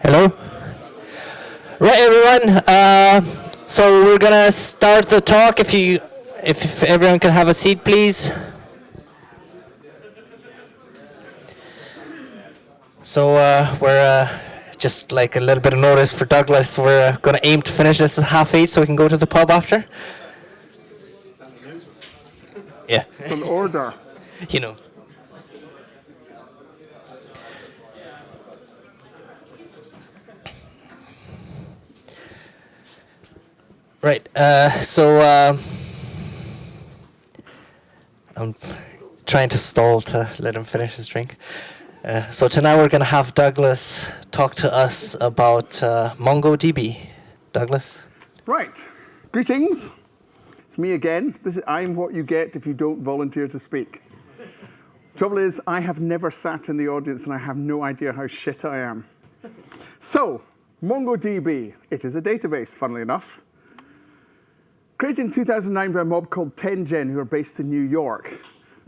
Hello. Right, everyone. So we're gonna start the talk. If everyone can have a seat, please. So we're just like a little bit of notice for Douglas. We're gonna aim to finish this at 8:30, so we can go to the pub after. Yeah. It's an order. You know. Right. I'm trying to stall to let him finish his drink. So tonight we're going to have Douglas talk to us about MongoDB. Douglas? Right. Greetings. It's me again. I'm what you get if you don't volunteer to speak. Trouble is, I have never sat in the audience and I have no idea how shit I am. So, MongoDB. It is a database, funnily enough. Created in 2009 by a mob called 10gen, who are based in New York.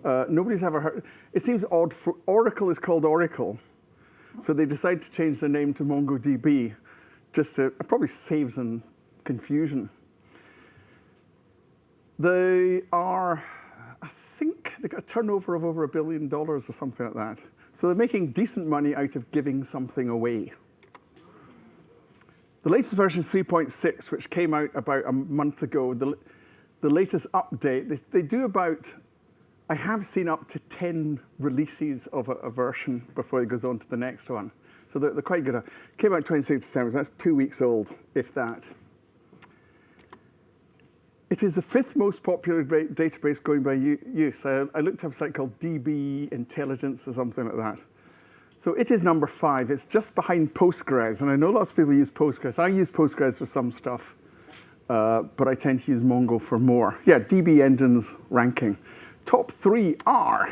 Nobody's ever heard. It seems odd. Oracle is called Oracle, so they decided to change the name to MongoDB, just to probably save some confusion. They are, I think, they got a turnover of over $1 billion or something like that. So they're making decent money out of giving something away. The latest version is 3.6, which came out about a month ago. The latest update, they do about, I have seen up to 10 releases of a version before it goes on to the next one. So they're quite good. Came out 26 December, so that's 2 weeks old, if that. It is the 5th most popular database going by use. I looked up a site called DB Intelligence or something like that. So it is number 5. It's just behind Postgres. And I know lots of people use Postgres. I use Postgres for some stuff, but I tend to use Mongo for more. Yeah, DB Engine's ranking. Top 3 are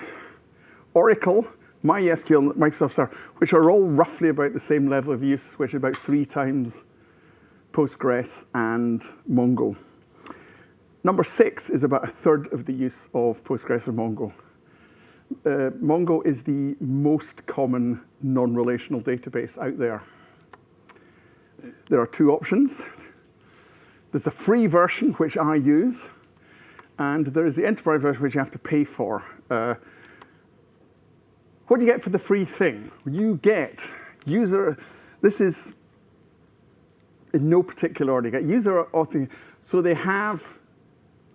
Oracle, MySQL, Microsoft Server, which are all roughly about the same level of use, which is about 3 times Postgres and Mongo. Number 6 is about 1/3 of the use of Postgres or Mongo. Mongo is the most common non-relational database out there. There are 2 options. There's a free version, which I use, and there is the enterprise version, which you have to pay for. What do you get for the free thing? You get user, this is in no particular order. You get user authentication. So they have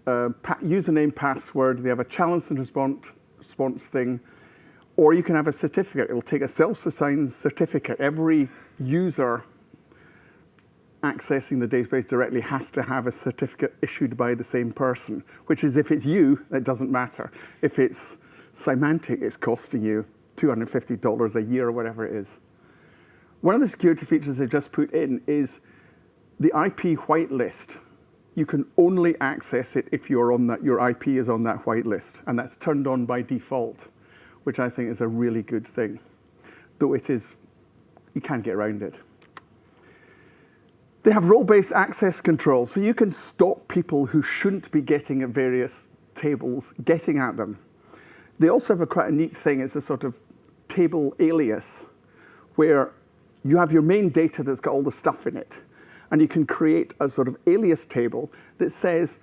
username, password, they have a challenge and response thing, or you can have a certificate. It will take a self-assigned certificate. Every user accessing the database directly has to have a certificate issued by the same person, which is, if it's you, that doesn't matter. If it's Symantec, it's costing you $250 a year or whatever it is. One of the security features they've just put in is the IP whitelist. You can only access it if you're on that, your IP is on that whitelist, and that's turned on by default, which I think is a really good thing, though it is, you can't get around it. They have role-based access control, so you can stop people who shouldn't be getting at various tables, getting at them. They also have quite a neat thing. It's a sort of table alias, where you have your main data that's got all the stuff in it, and you can create a sort of alias table that says,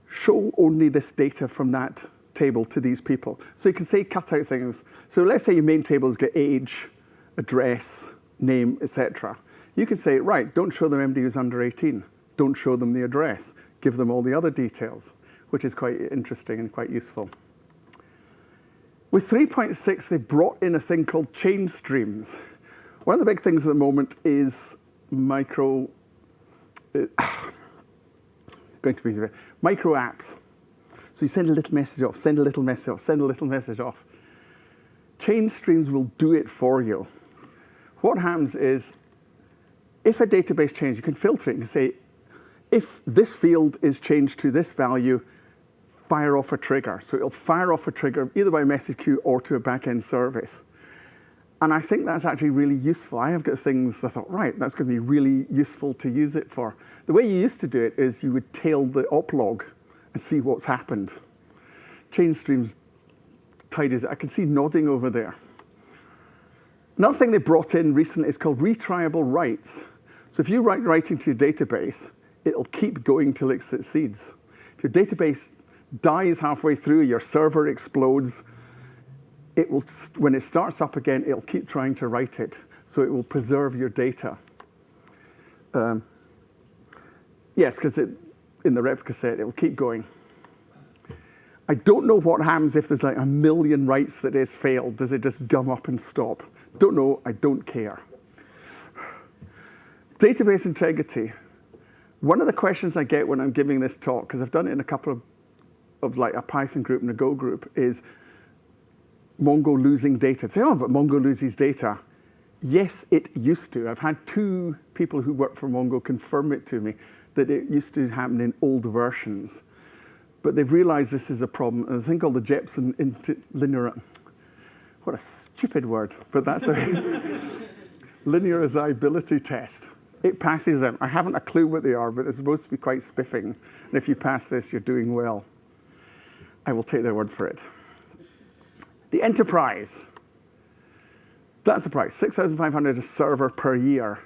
show only this data from that table to these people. So you can say cut out things. So let's say your main tables get age, address, name, etc. You can say, right, don't show them anybody who's under 18. Don't show them the address. Give them all the other details, which is quite interesting and quite useful. With 3.6, they brought in a thing called chain streams. One of the big things at the moment is micro apps. So you send a little message off, send a little message off, send a little message off. Chain streams will do it for you. What happens is, if a database changes, you can filter it and say, if this field is changed to this value, fire off a trigger. So it'll fire off a trigger either by a message queue or to a back-end service. And I think that's actually really useful. I have got things I thought, right, that's going to be really useful to use it for. The way you used to do it is you would tail the op log and see what's happened. Chain streams tidies it. I can see nodding over there. Another thing they brought in recently is called retriable writes. So if you writing to your database, it'll keep going till it succeeds. If your database dies halfway through, your server explodes, it will, when it starts up again, it'll keep trying to write it. So it will preserve your data. Yes, because in the replica set, it will keep going. I don't know what happens if there's like 1 million writes that is failed. Does it just gum up and stop? Don't know, I don't care. Database integrity. One of the questions I get when I'm giving this talk, because I've done it in a couple of like a Python group and a Go group, is Mongo losing data. They say, oh, but Mongo loses data. Yes, it used to. I've had 2 people who work for Mongo confirm it to me, that it used to happen in old versions. But they've realized this is a problem. And a thing called the Jepson linear, what a stupid word, but that's a linearizability test. It passes them. I haven't a clue what they are, but they're supposed to be quite spiffing. And if you pass this, you're doing well. I will take their word for it. The enterprise. That's the price, $6,500 a server per year.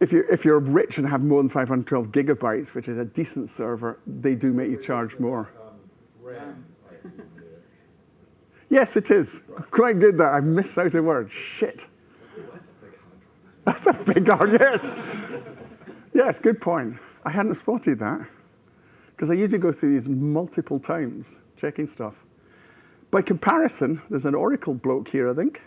If you're rich and have more than 512 gigabytes, which is a decent server, they do make you charge more. Yes, it is. Quite good that I missed out a word. Shit. That's a big R, yes. Yes, good point. I hadn't spotted that. Because I usually go through these multiple times, checking stuff. By comparison, there's an Oracle bloke here, I think,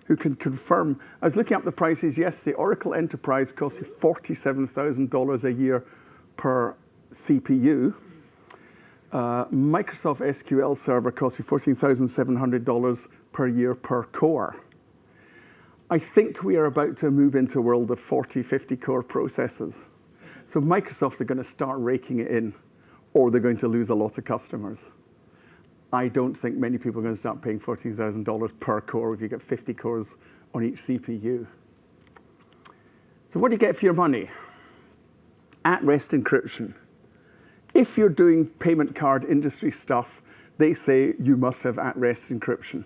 who can confirm. I was looking up the prices. Yes, the Oracle Enterprise costs you $47,000 a year per CPU. Microsoft SQL Server costs you $14,700 per year per core. I think we are about to move into a world of 40, 50 core processors. So Microsoft are going to start raking it in, or they're going to lose a lot of customers. I don't think many people are going to start paying $14,000 per core if you get 50 cores on each CPU. So what do you get for your money? At-rest encryption. If you're doing payment card industry stuff, they say you must have at-rest encryption.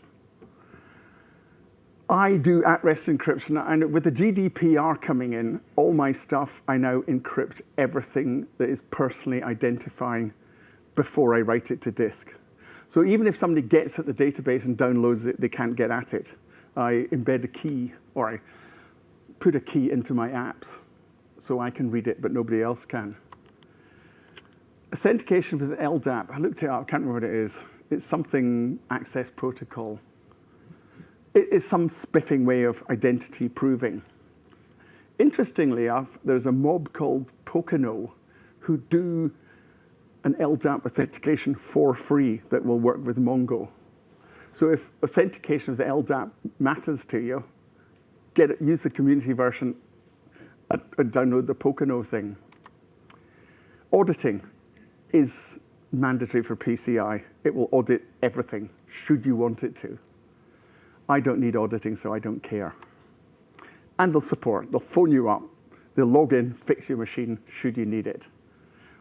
I do at-rest encryption, and with the GDPR coming in, all my stuff, I now encrypt everything that is personally identifying before I write it to disk. So even if somebody gets at the database and downloads it, they can't get at it. I embed a key, or I put a key into my apps so I can read it, but nobody else can. Authentication with LDAP. I looked it up, I can't remember what it is. It's something access protocol. It is some spiffing way of identity proving. Interestingly enough, there's a mob called Pocono who do an LDAP authentication for free that will work with Mongo. So if authentication of the LDAP matters to you, use the community version and download the Pocono thing. Auditing is mandatory for PCI. It will audit everything, should you want it to. I don't need auditing, so I don't care. And they'll support. They'll phone you up. They'll log in, fix your machine, should you need it.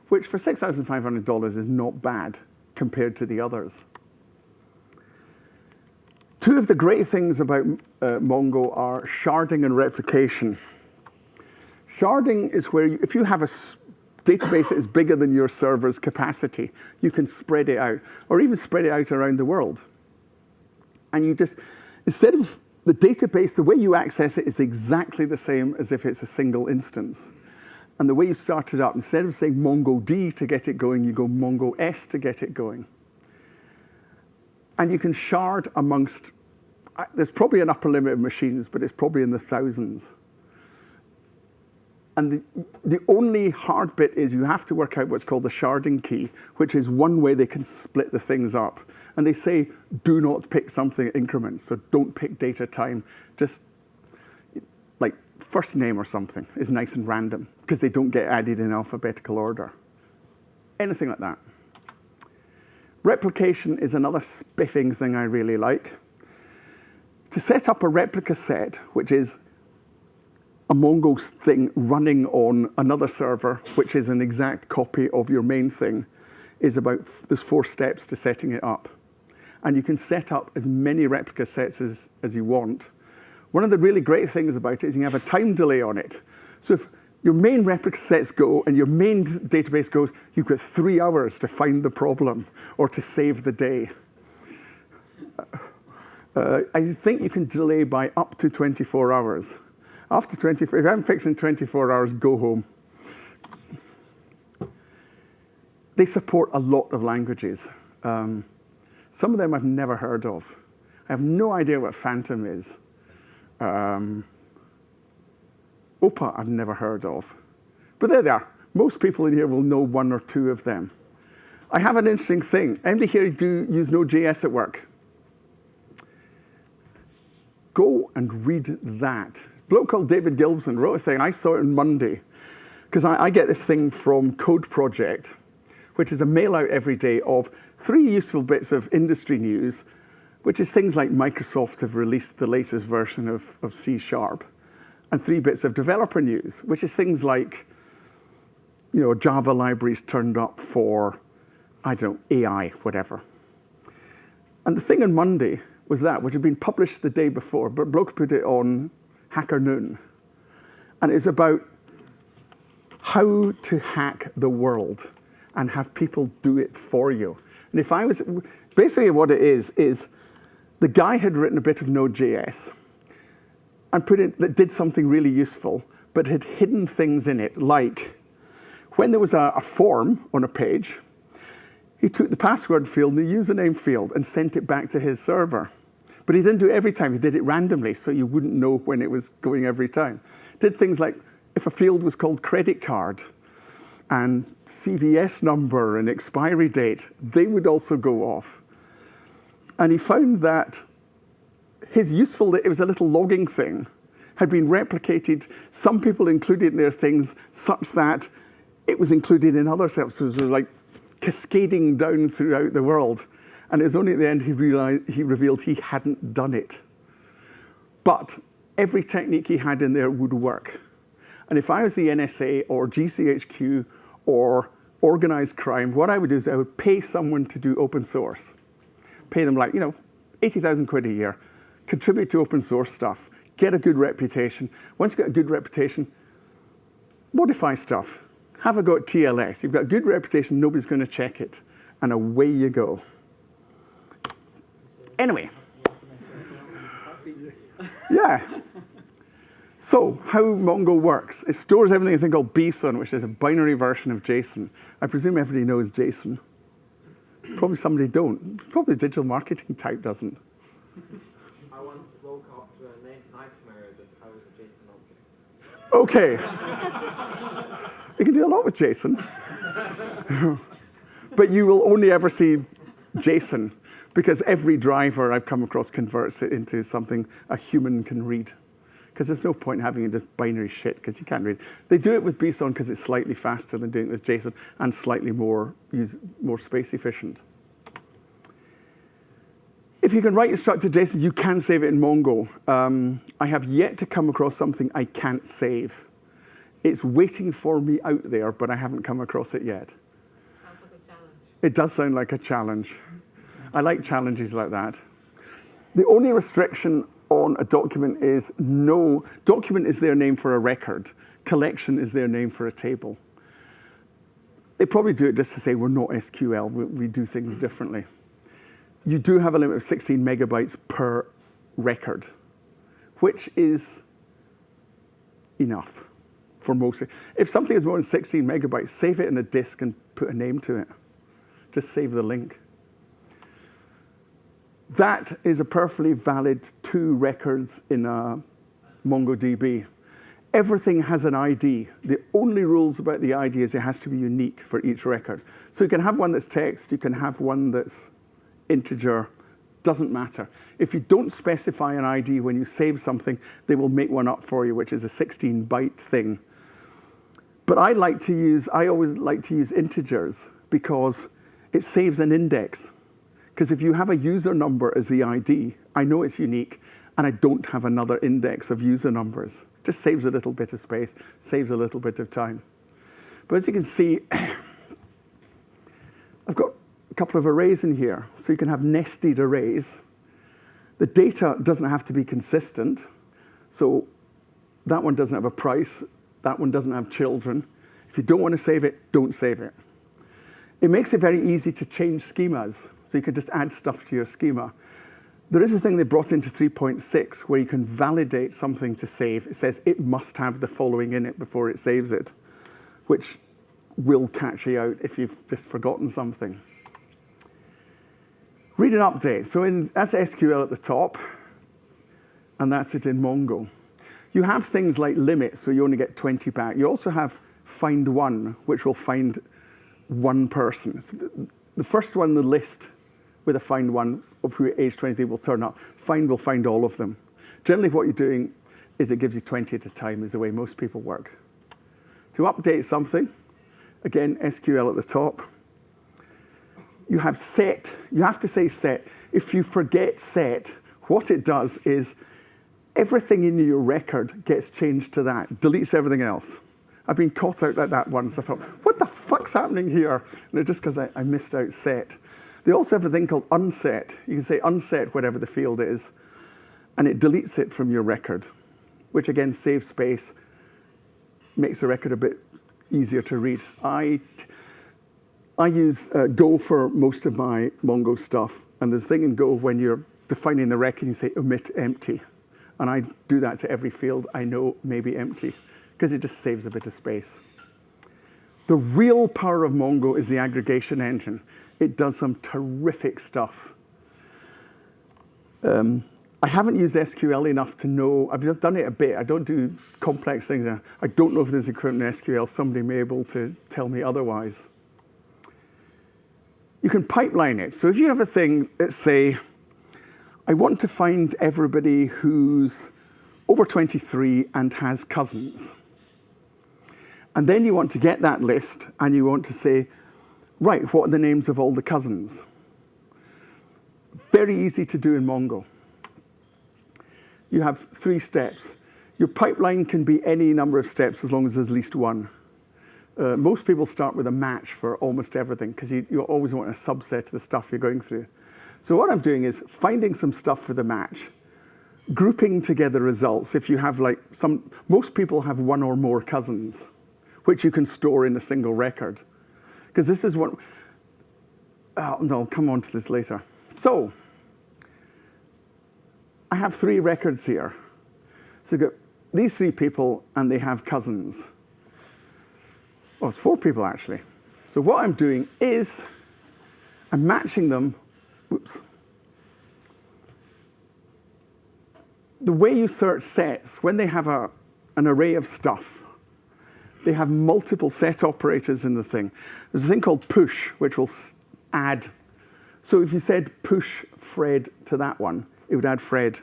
Which for $6,500 is not bad compared to the others. 2 of the great things about Mongo are sharding and replication. Sharding is where, if you have a database that is bigger than your server's capacity, you can spread it out, or even spread it out around the world. And you just, instead of the database, the way you access it is exactly the same as if it's a single instance. And the way you start it up, instead of saying MongoD to get it going, you go Mongo S to get it going. And you can shard amongst, there's probably an upper limit of machines, but it's probably in the thousands. And the only hard bit is you have to work out what's called the sharding key, which is one way they can split the things up. And they say, do not pick something at increments, so don't pick data time. Just like first name or something is nice and random, because they don't get added in alphabetical order. Anything like that. Replication is another spiffing thing I really like. To set up a replica set, which is a Mongo thing running on another server, which is an exact copy of your main thing, is about, there's 4 steps to setting it up. And you can set up as many replica sets as you want, One of the really great things about it is you have a time delay on it. So if your main replica sets go and your main database goes, you've got 3 hours to find the problem or to save the day. I think you can delay by up to 24 hours. After 24, if I'm fixing 24 hours, go home. They support a lot of languages. Some of them I've never heard of. I have no idea what Phantom is. OPA I've never heard of. But there they are. Most people in here will know 1 or 2 of them. I have an interesting thing. Anybody here use Node.js at work? Go and read that. A bloke called David Gilbson wrote a thing. I saw it on Monday. Because I get this thing from Code Project, which is a mail out every day of 3 useful bits of industry news, which is things like Microsoft have released the latest version of C#, and 3 bits of developer news, which is things like, Java libraries turned up for, I don't know, AI, whatever. And the thing on Monday was that, which had been published the day before, but bloke put it on Hacker Noon. And it's about how to hack the world and have people do it for you. And if I was, basically what it is the guy had written a bit of Node.js and put it, that did something really useful, but had hidden things in it, like when there was a form on a page, he took the password field and the username field and sent it back to his server. But he didn't do it every time. He did it randomly, so you wouldn't know when it was going every time. Did things like, if a field was called credit card and CVS number and expiry date, they would also go off. And he found that his it was a little logging thing, had been replicated. Some people included in their things such that it was included in other services, like cascading down throughout the world. And it was only at the end he revealed he hadn't done it. But every technique he had in there would work. And if I was the NSA or GCHQ or organized crime, what I would do is I would pay someone to do open source. Pay them 80,000 quid a year, contribute to open source stuff, get a good reputation. Once you've got a good reputation, modify stuff. Have a go at TLS. You've got a good reputation, nobody's going to check it. And away you go. Anyway. Yeah. So how Mongo works, it stores everything in a thing called BSON, which is a binary version of JSON. I presume everybody knows JSON. Probably somebody don't. Probably the digital marketing type doesn't. I once woke up to a nightmare that I was a JSON object. Okay. You can do a lot with JSON. But you will only ever see JSON, because every driver I've come across converts it into something a human can read. Because there's no point in having it just binary shit, because you can't read. They do it with BSON because it's slightly faster than doing it with JSON and slightly more space efficient. If you can write instructed JSON, you can save it in Mongo. I have yet to come across something I can't save. It's waiting for me out there, but I haven't come across it yet. Sounds like a challenge. It does sound like a challenge. I like challenges like that. The only restriction on a document is document is their name for a record. Collection is their name for a table. They probably do it just to say we're not SQL, we do things differently. You do have a limit of 16 megabytes per record, which is enough for most. If something is more than 16 megabytes, save it in a disk and put a name to it. Just save the link. That is a perfectly valid 2 records in a MongoDB. Everything has an ID. The only rules about the ID is it has to be unique for each record. So you can have one that's text, you can have one that's integer, doesn't matter. If you don't specify an ID when you save something, they will make one up for you, which is a 16-byte thing. But I always like to use integers because it saves an index. Because if you have a user number as the ID, I know it's unique, and I don't have another index of user numbers. Just saves a little bit of space, saves a little bit of time. But as you can see, I've got a couple of arrays in here. So you can have nested arrays. The data doesn't have to be consistent. So that one doesn't have a price. That one doesn't have children. If you don't want to save it, don't save it. It makes it very easy to change schemas. So you can just add stuff to your schema. There is a thing they brought into 3.6 where you can validate something to save. It says it must have the following in it before it saves it, which will catch you out if you've just forgotten something. Read and update. So that's SQL at the top, and that's it in Mongo. You have things like limits, so you only get 20 back. You also have find one, which will find one person. So the first one in the list with a find one of who at age 23 will turn up. Find will find all of them. Generally, what you're doing is it gives you 20 at a time, is the way most people work. To update something, again, SQL at the top. You have set. You have to say set. If you forget set, what it does is everything in your record gets changed to that, deletes everything else. I've been caught out like that once. I thought, what the fuck's happening here? And it's just because I missed out set. They also have a thing called unset. You can say unset whatever the field is, and it deletes it from your record, which again saves space, makes the record a bit easier to read. I use Go for most of my Mongo stuff, and there's a thing in Go when you're defining the record, you say omit empty. And I do that to every field I know may be empty, because it just saves a bit of space. The real power of Mongo is the aggregation engine. It does some terrific stuff. I haven't used SQL enough to know. I've done it a bit. I don't do complex things. I don't know if there's equivalent in SQL. Somebody may be able to tell me otherwise. You can pipeline it. So if you have a thing that say, I want to find everybody who's over 23 and has cousins. And then you want to get that list, and you want to say, right, what are the names of all the cousins? Very easy to do in Mongo. You have 3 steps. Your pipeline can be any number of steps as long as there's at least one. Most people start with a match for almost everything, because you always want a subset of the stuff you're going through. So what I'm doing is finding some stuff for the match, grouping together results. If you have like most people have one or more cousins, which you can store in a single record. Because this is what, no, I'll come on to this later. So, I have 3 records here. So you've got these 3 people, and they have cousins. Oh, it's 4 people, actually. So what I'm doing is I'm matching them. Whoops. The way you search sets, when they have an array of stuff, they have multiple set operators in the thing. There's a thing called push, which will add. So if you said push Fred to that one, it would add Fred.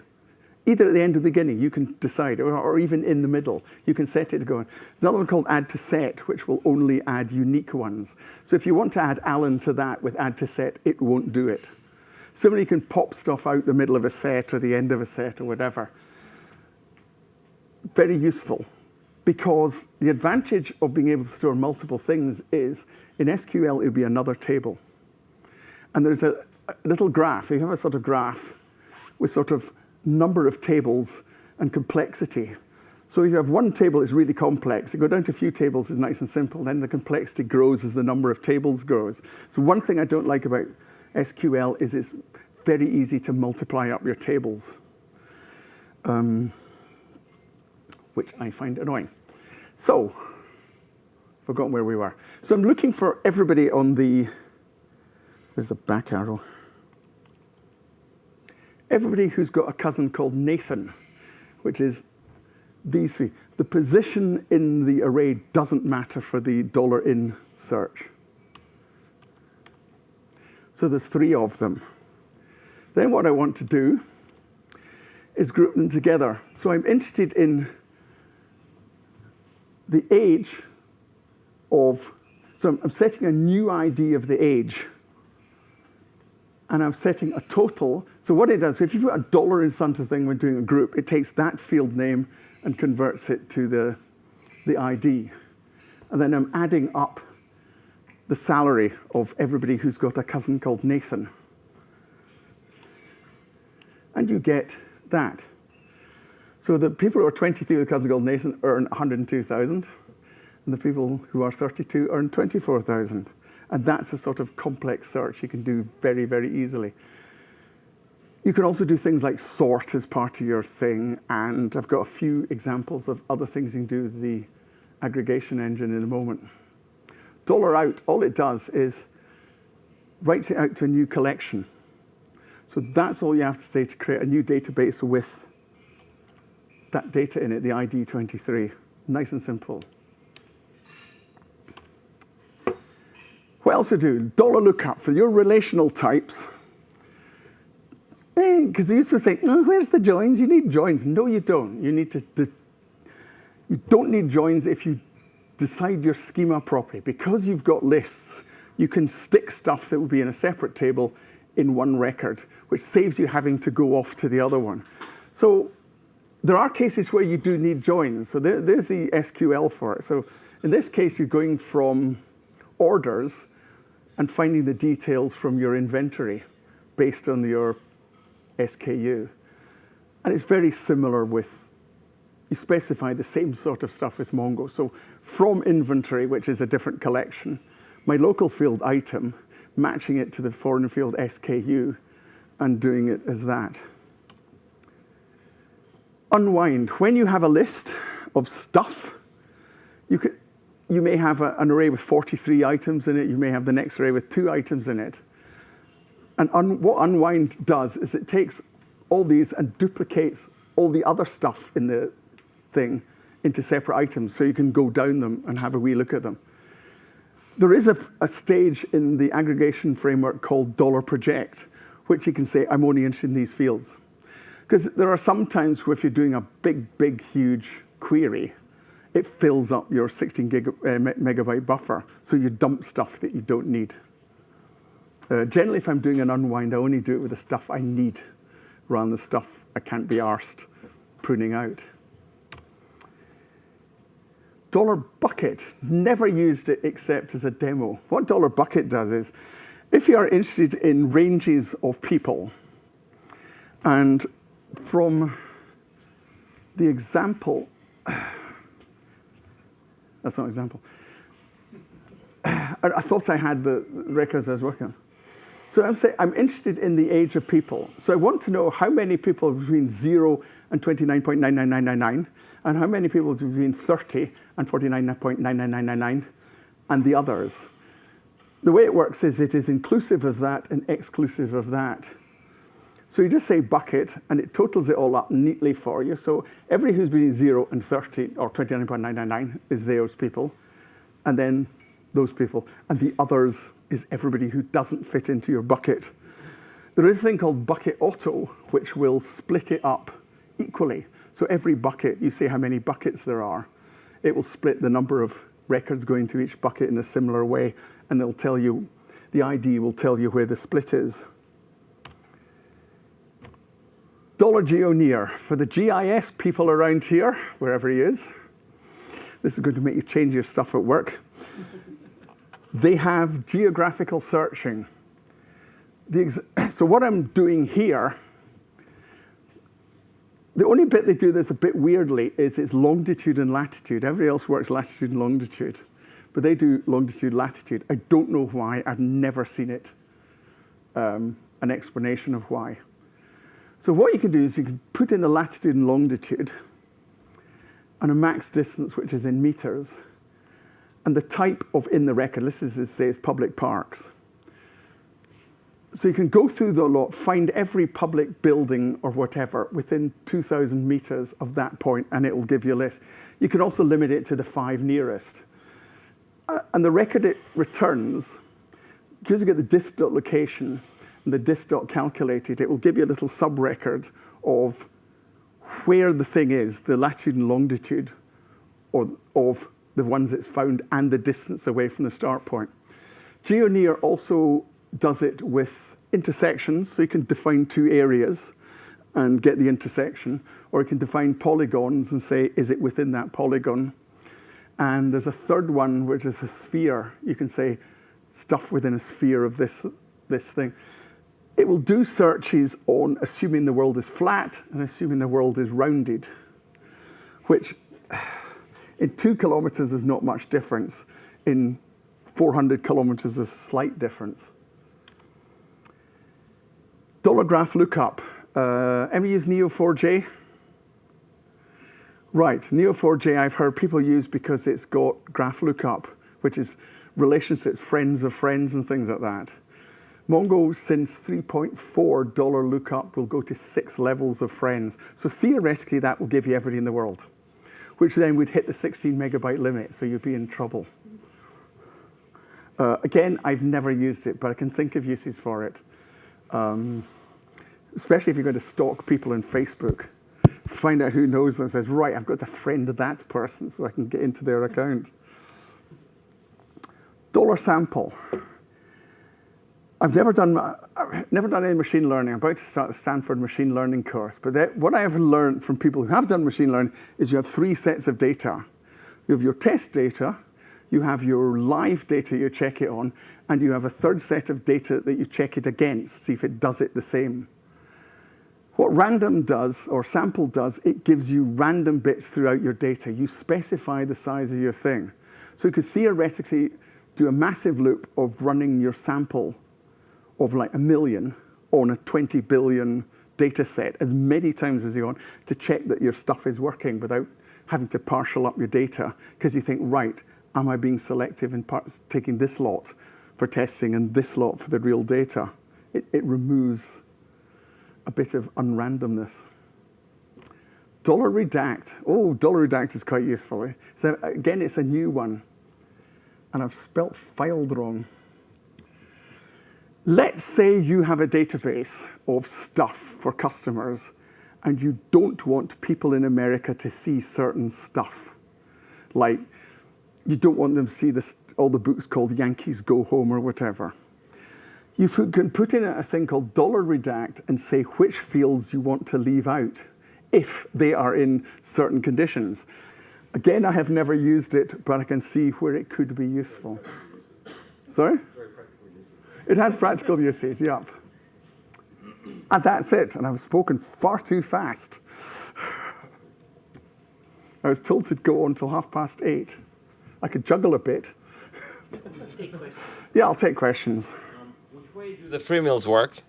Either at the end or the beginning, you can decide, or even in the middle, you can set it to go. There's another one called add to set, which will only add unique ones. So if you want to add Alan to that with add to set, it won't do it. Similarly, you can pop stuff out the middle of a set or the end of a set or whatever. Very useful, because the advantage of being able to store multiple things is, in SQL, it would be another table. And there's a little graph. You have a sort of graph with sort of number of tables and complexity. So if you have one table, it's really complex. You go down to a few tables, it's nice and simple. Then the complexity grows as the number of tables grows. So one thing I don't like about SQL is it's very easy to multiply up your tables, which I find annoying. So, forgotten where we were. So I'm looking for everybody on the, where's the back arrow? Everybody who's got a cousin called Nathan, which is these 3. The position in the array doesn't matter for the $in search. So there's 3 of them. Then what I want to do is group them together. So I'm interested in the age of, so I'm setting a new ID of the age. And I'm setting a total. So what it does, if you put $1 in front of the thing when doing a group, it takes that field name and converts it to the ID. And then I'm adding up the salary of everybody who's got a cousin called Nathan. And you get that. So the people who are 23 with Cousin Gold Nathan earn 102,000, and the people who are 32 earn 24,000. And that's a sort of complex search you can do very, very easily. You can also do things like sort as part of your thing, and I've got a few examples of other things you can do with the aggregation engine in a moment. $out, all it does is writes it out to a new collection. So that's all you have to say to create a new database with that data in it, the ID 23. Nice and simple. What else to do? $lookup for your relational types. Because they used to say, oh, where's the joins? You need joins. No, you don't. You don't need joins if you decide your schema properly. Because you've got lists, you can stick stuff that would be in a separate table in one record, which saves you having to go off to the other one. So there are cases where you do need joins. So there's the SQL for it. So in this case, you're going from orders and finding the details from your inventory based on your SKU. And it's very similar with, you specify the same sort of stuff with Mongo. So from inventory, which is a different collection, my local field item, matching it to the foreign field SKU, and doing it as that. Unwind. When you have a list of stuff, you may have an array with 43 items in it. You may have the next array with 2 items in it. And what unwind does is it takes all these and duplicates all the other stuff in the thing into separate items, so you can go down them and have a wee look at them. There is a stage in the aggregation framework called $project, which you can say, I'm only interested in these fields. Because there are some times where if you're doing a big, huge query, it fills up your 16 megabyte buffer, so you dump stuff that you don't need. Generally, if I'm doing an unwind, I only do it with the stuff I need, rather than the stuff I can't be arsed pruning out. $bucket, never used it except as a demo. What $bucket does is, if you are interested in ranges of people, and from the example, that's not an example. I thought I had the records I was working on. So I'm saying I'm interested in the age of people. So I want to know how many people between 0 and 29.99999, and how many people between 30 and 49.99999, and the others. The way it works is it is inclusive of that and exclusive of that. So you just say bucket, and it totals it all up neatly for you. So everybody who's between 0 and 30, or 29.999, is those people. And then those people. And the others is everybody who doesn't fit into your bucket. There is a thing called bucket auto, which will split it up equally. So every bucket, you say how many buckets there are. It will split the number of records going to each bucket in a similar way, and they'll tell you, the ID will tell you where the split is. $geoneer, for the GIS people around here, wherever he is. This is going to make you change your stuff at work. They have geographical searching. So what I'm doing here, the only bit they do this a bit weirdly is it's longitude and latitude. Everybody else works latitude and longitude, but they do longitude, latitude. I don't know why. I've never seen it, an explanation of why. So what you can do is you can put in a latitude and longitude and a max distance, which is in meters, and the type of in the record. This is, it says public parks. So you can go through the lot, find every public building or whatever within 2,000 meters of that point, and it will give you a list. You can also limit it to the 5 nearest. And the record it returns, because you get the dist.location and the dist.calculated, it will give you a little sub-record of where the thing is, the latitude and longitude of the ones it's found and the distance away from the start point. Geoneer also does it with intersections, so you can define 2 areas and get the intersection, or you can define polygons and say, is it within that polygon? And there's a third one, which is a sphere. You can say stuff within a sphere of this thing. It will do searches on assuming the world is flat and assuming the world is rounded. which in 2 kilometers is not much difference. In 400 kilometers is a slight difference. Dollar graph lookup. Ever use Neo4j? Right, Neo4j I've heard people use because it's got graph lookup, which is relationships, friends of friends and things like that. Mongo, since 3.4 dollar lookup, will go to 6 levels of friends. So theoretically, that will give you everybody in the world, which then would hit the 16 megabyte limit, so you'd be in trouble. Again, I've never used it, but I can think of uses for it. Especially if you're going to stalk people on Facebook. Find out who knows them and says, right, I've got to friend that person so I can get into their account. Dollar sample. I've never done any machine learning. I'm about to start the Stanford machine learning course. But what I have learned from people who have done machine learning is you have 3 sets of data. You have your test data, you have your live data you check it on, and you have a 3rd set of data that you check it against, see if it does it the same. What random does, or sample does, it gives you random bits throughout your data. You specify the size of your thing. So you could theoretically do a massive loop of running your sample of like 1 million on a 20 billion data set as many times as you want to check that your stuff is working without having to partial up your data, because you think, right, am I being selective in taking this lot for testing and this lot for the real data? It removes a bit of unrandomness. Dollar redact. Oh, dollar redact is quite useful. So again, it's a new one. And I've spelt filed wrong. Let's say you have a database of stuff for customers and you don't want people in America to see certain stuff. Like, you don't want them to see all the books called Yankees Go Home or whatever. You can put in a thing called dollar redact and say which fields you want to leave out if they are in certain conditions. Again, I have never used it, but I can see where it could be useful. Sorry? Very practical uses. It has practical uses, yep. And that's it, and I've spoken far too fast. I was told to go on until 8:30. I could juggle a bit. Take questions. Yeah, I'll take questions. Which way do the free meals work?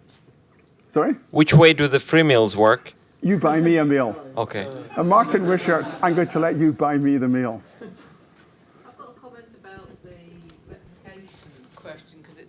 Sorry? Which way do the free meals work? You buy me a meal. Okay. And Martin Wishart's, I'm going to let you buy me the meal. I've got a comment about the replication question because it.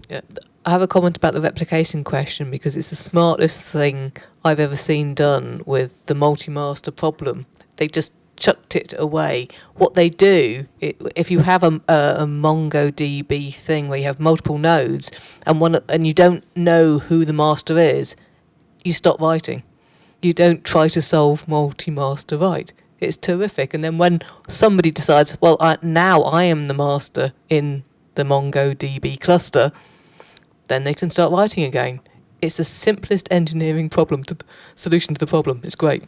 Yeah, I have a comment about the replication question because it's the smartest thing I've ever seen done with the multi-master problem. They just chucked it away. What they do, if you have a MongoDB thing where you have multiple nodes and you don't know who the master is, you stop writing. You don't try to solve multi-master right. It's terrific. And then when somebody decides, well, now I am the master in the MongoDB cluster, then they can start writing again. It's the simplest engineering solution to the problem. It's great.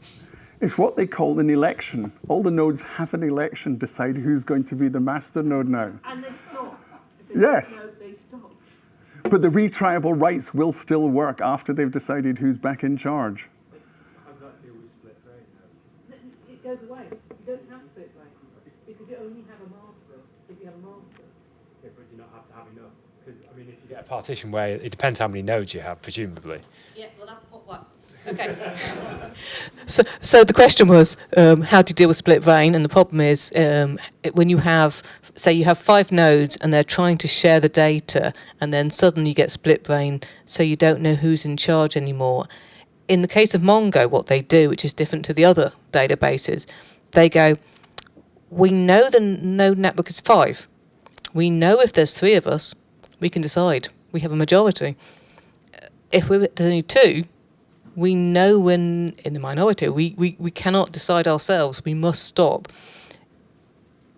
It's what they call an election. All the nodes have an election, decide who's going to be the master node now. And they stop. If they Yes. don't know, they stop. But the retriable rights will still work after they've decided who's back in charge. How does that deal with split brain now? It goes away. You don't have split brain because you only have a master if you have a master. Yeah, but you not have to have enough. Because, I mean, if you get a partition where it depends how many nodes you have, presumably. Yeah, well, that's what. Okay. So the question was, how do you deal with split brain? And the problem is, when you have, say you have 5 nodes and they're trying to share the data, and then suddenly you get split brain, so you don't know who's in charge anymore. In the case of Mongo, what they do, which is different to the other databases, they go, we know the node network is 5. We know if there's 3 of us, we can decide. We have a majority. If there's only 2, we know when in the minority. We cannot decide ourselves. We must stop.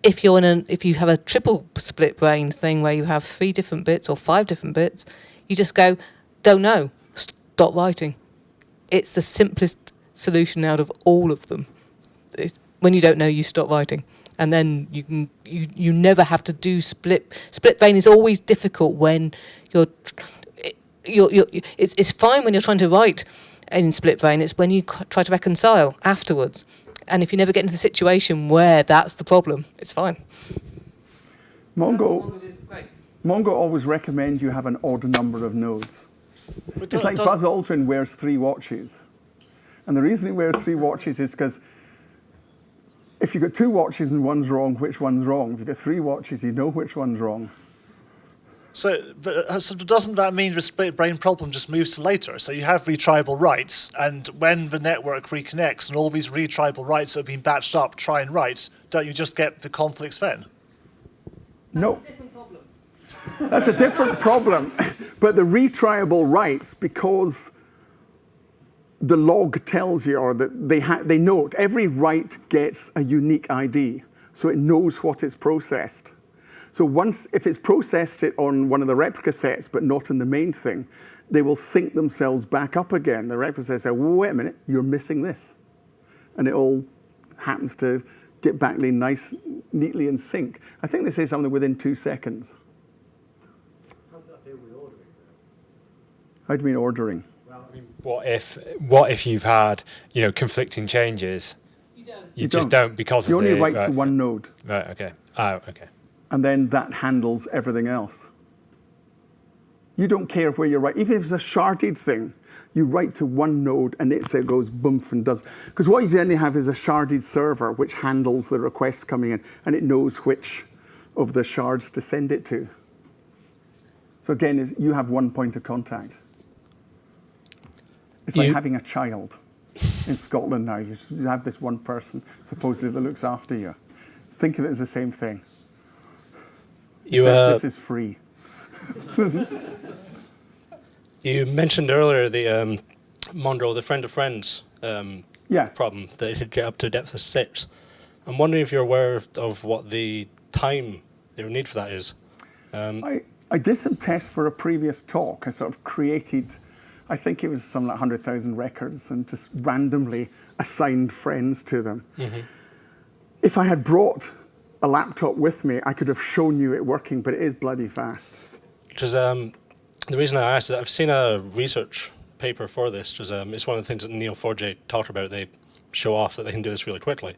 If you have a triple split brain thing where you have 3 different bits or 5 different bits, you just go, don't know, stop writing. It's the simplest solution out of all of them. When you don't know, you stop writing, and then you never have to do split. Split brain is always difficult when it's fine when you're trying to write in split brain. It's when you try to reconcile afterwards, And if you never get into the situation where that's the problem, it's fine. Mongo always recommends you have an odd number of nodes. But It's like Buzz Aldrin wears 3 watches. And the reason he wears 3 watches is because if you've got 2 watches and one's wrong, which one's wrong? If you've got 3 watches, you know which one's wrong. So doesn't that mean the split brain problem just moves to later? So you have retriable writes, and when the network reconnects and all these retriable writes that have been batched up try and write, don't you just get the conflicts then? No. That's a different problem. That's a different problem. But the retriable writes, because the log tells you, or that they note, every write gets a unique ID, so it knows what it's processed. So if it's processed it on one of the replica sets, but not in the main thing, they will sync themselves back up again. The replica sets say, wait a minute, you're missing this. And it all happens to get back neatly in sync. I think they say something within 2 seconds. How does that deal with ordering? How do you mean ordering? Well, I mean, what if you've had conflicting changes? You don't. You just don't because you of only the write to one node. Right. Okay. Oh, okay. And then that handles everything else. You don't care where you write. Even if it's a sharded thing, you write to one node and it goes boomf and does. Because what you generally have is a sharded server which handles the requests coming in, and it knows which of the shards to send it to. So again, you have one point of contact. It's like having a child in Scotland now. You have this one person supposedly that looks after you. Think of it as the same thing. This is free. You mentioned earlier the Monroe, the friend of friends problem that it could get up to a depth of 6. I'm wondering if you're aware of what the time they would need for that is. I did some tests for a previous talk. I sort of created, I think it was something like 100,000 records, and just randomly assigned friends to them. Mm-hmm. If I had brought a laptop with me, I could have shown you it working, but it is bloody fast. Because the reason I asked is I've seen a research paper for this, because it's one of the things that Neo4j talked about. They show off that they can do this really quickly.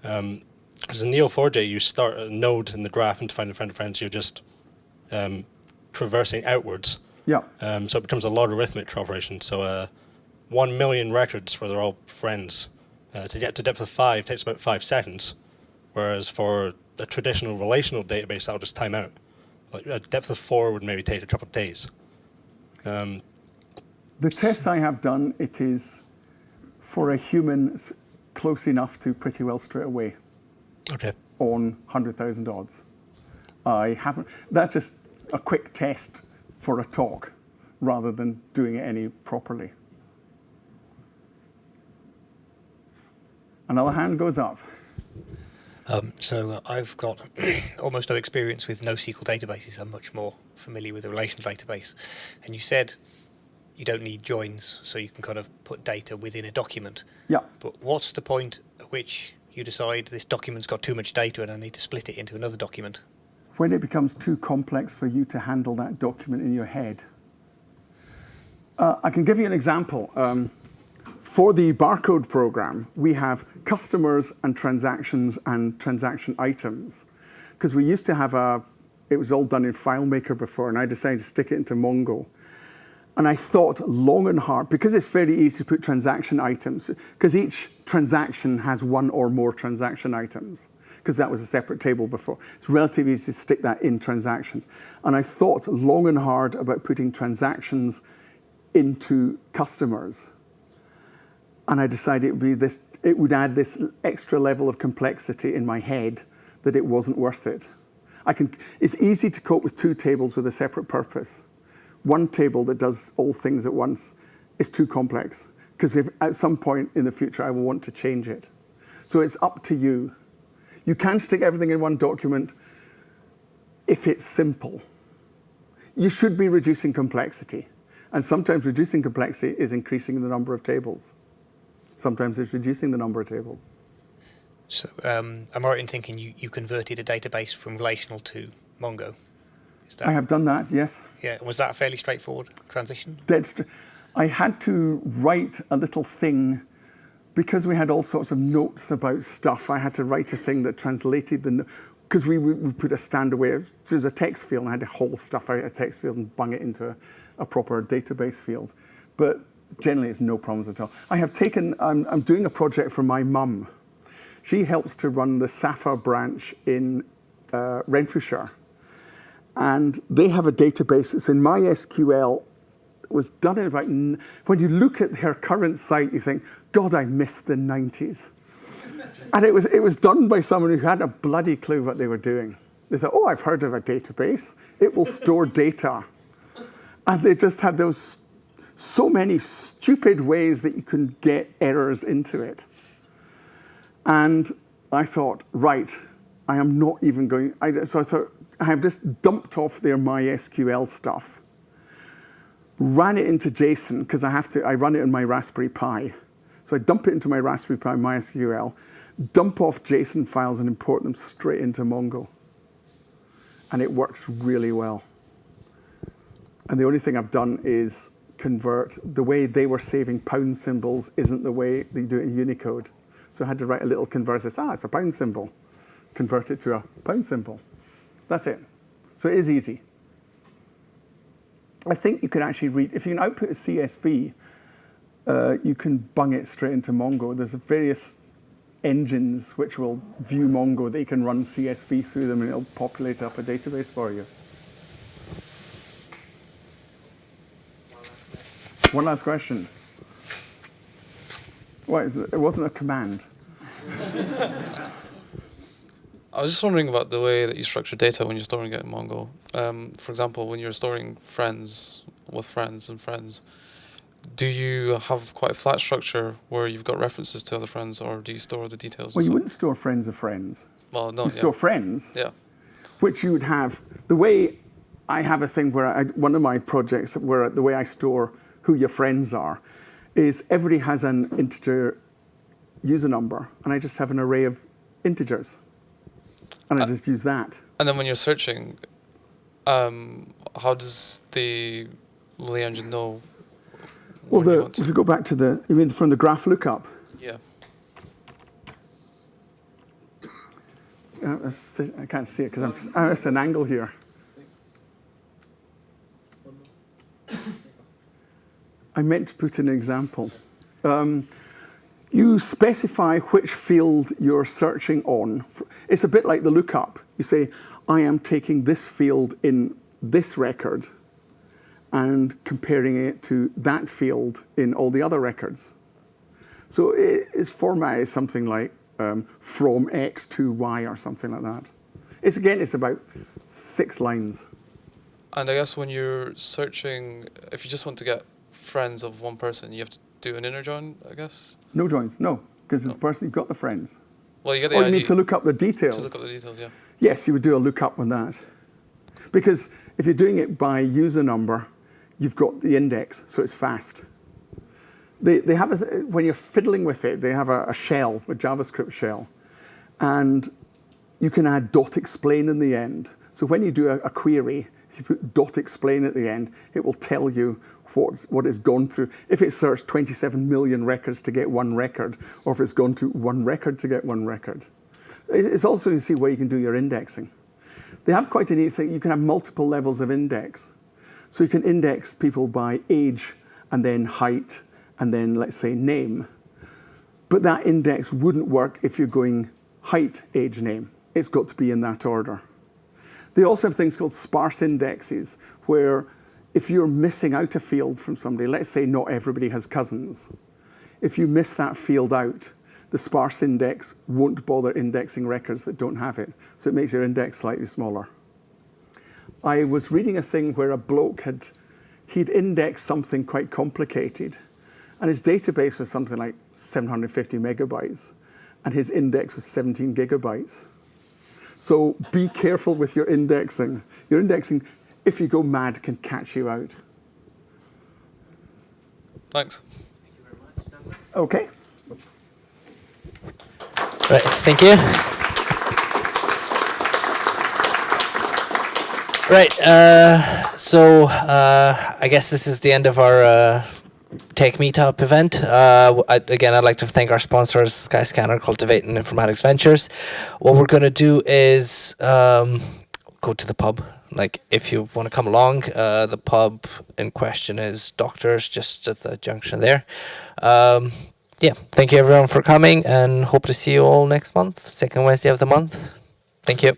As in Neo4j, you start a node in the graph, and to find a friend of friends, you're just traversing outwards. Yeah. So it becomes a logarithmic operation. So 1 million records where they're all friends, to get to depth of 5 takes about 5 seconds. Whereas for a traditional relational database, that'll just time out. Like a depth of 4 would maybe take a couple of days. The tests I have done, it is for a human close enough to pretty well straight away. Okay. On 100,000 odds. I haven't. That's just a quick test for a talk, rather than doing it any properly. Another hand goes up. So I've got almost no experience with NoSQL databases. I'm much more familiar with a relational database. And you said you don't need joins, so you can kind of put data within a document. Yeah. But what's the point at which you decide this document's got too much data and I need to split it into another document? When it becomes too complex for you to handle that document in your head. I can give you an example. For the barcode program, we have customers and transactions and transaction items. Because we used to have it was all done in FileMaker before, and I decided to stick it into Mongo. And I thought long and hard, because it's very easy to put transaction items, because each transaction has one or more transaction items, because that was a separate table before. It's relatively easy to stick that in transactions. And I thought long and hard about putting transactions into customers. And I decided it would add this extra level of complexity in my head that it wasn't worth it. It's easy to cope with 2 tables with a separate purpose. One table that does all things at once is too complex, because if at some point in the future I will want to change it. So it's up to you. You can stick everything in one document if it's simple. You should be reducing complexity. And sometimes reducing complexity is increasing the number of tables. Sometimes it's reducing the number of tables. So am I right in thinking you converted a database from relational to Mongo? I have done that, yes. Yeah, was that a fairly straightforward transition? I had to write a little thing because we had all sorts of notes about stuff, I had to write a thing that translated the, because we put a stand away, there's a text field, and I had to haul stuff out of a text field and bung it into a proper database field. But generally, it's no problems at all. I have taken, I'm doing a project for my mum. She helps to run the Safa branch in Renfrewshire. And they have a database that's in MySQL. It was done in about, when you look at her current site, you think, God, I missed the 90s. And it was done by someone who had a bloody clue what they were doing. They thought, oh, I've heard of a database. It will store data. And they just had those so many stupid ways that you can get errors into it. And I thought, right, I am not even going, so I thought, I have just dumped off their MySQL stuff, ran it into JSON, because I run it in my Raspberry Pi. So I dump it into my Raspberry Pi MySQL, dump off JSON files and import them straight into Mongo. And it works really well. And the only thing I've done is convert, the way they were saving pound symbols isn't the way they do it in Unicode. So I had to write a little converter, it's a pound symbol. Convert it to a pound symbol. That's it. So it is easy. I think you can actually read, if you can output a CSV, you can bung it straight into Mongo. There's various engines which will view Mongo that you can run CSV through them and it'll populate up a database for you. One last question. What is it? It wasn't a command. I was just wondering about the way that you structure data when you're storing it in Mongo. For example, when you're storing friends with friends and friends, do you have quite a flat structure where you've got references to other friends, or do you store the details? Well, you wouldn't store friends of friends. Well, no, you store friends, which you would have. The way I have a thing where one of my projects where the way I store who your friends are is everybody has an integer user number, and I just have an array of integers. And I just use that. And then when you're searching, how does the engine know? Well, if you go back to you mean from the graph lookup? Yeah. I can't see it because I'm at an angle here. I meant to put in an example. You specify which field you're searching on. It's a bit like the lookup. You say, I am taking this field in this record and comparing it to that field in all the other records. So its format is something like from X to Y or something like that. It's about 6 lines. And I guess when you're searching, if you just want to get friends of one person, you have to do an inner join, I guess? No joins, no, because the person, you've got the friends. Well, you get the ID. ID. You need to look up the details. To look up the details, yeah. Yes, you would do a lookup on that. Because if you're doing it by user number, you've got the index, so it's fast. They have when you're fiddling with it, they have a shell, a JavaScript shell, and you can add .explain in the end. So when you do a query, if you put .explain at the end, it will tell you what it's gone through. If it searched 27 million records to get one record, or if it's gone to one record to get one record. It's also, you see, where you can do your indexing. They have quite a neat thing. You can have multiple levels of index. So you can index people by age, and then height, and then, let's say, name. But that index wouldn't work if you're going height, age, name. It's got to be in that order. They also have things called sparse indexes, where if you're missing out a field from somebody, let's say not everybody has cousins. If you miss that field out, the sparse index won't bother indexing records that don't have it. So it makes your index slightly smaller. I was reading a thing where a bloke he'd indexed something quite complicated, and his database was something like 750 megabytes, and his index was 17 gigabytes. So be careful with your indexing. Your indexing, if you go mad, can catch you out. Thanks. Thank you very much, Douglas. Okay. Right, thank you. Right, so I guess this is the end of our TechMeetUp event. Again, I'd like to thank our sponsors, Skyscanner, Cultivate, and Informatics Ventures. What we're going to do is go to the pub. Like, if you want to come along, the pub in question is Doctors, just at the junction there. Yeah, thank you everyone for coming, and hope to see you all next month, second Wednesday of the month. Thank you.